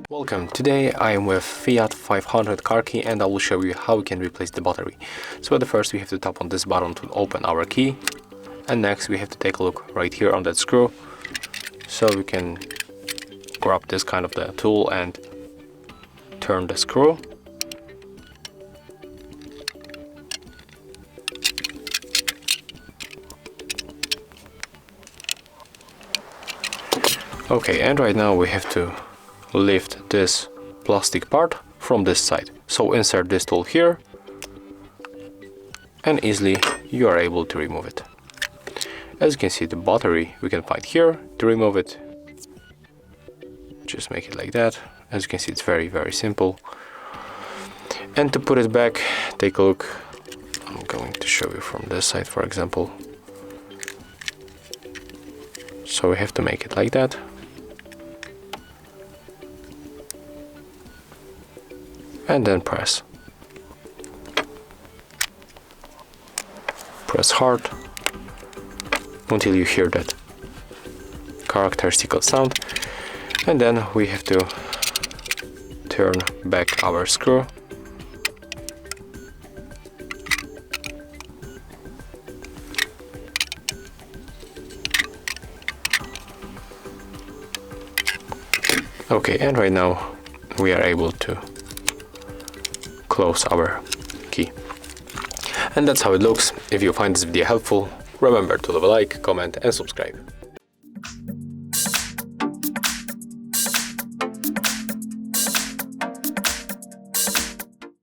Welcome, today I am with Fiat 500 Car Key and I will show you how we can replace the battery. So at the first we have to tap on this button to open our key, and next we have to take a look right here on that screw. So we can grab this kind of the tool and turn the screw. Okay, and right now we have to lift this plastic part from this side. So insert this tool here and easily you are able to remove it. As you can see, the battery we can find here. To remove it, just make it like that. As you can see, it's very simple. And to put it back, take a look. I'm going to show you from this side, for example. So we have to make it like that. And then press hard until you hear that characteristical sound, and then we have to turn back our screw. Okay, and right now we are able to close our key. And that's how it looks. If you find this video helpful, remember to leave a like, comment and subscribe.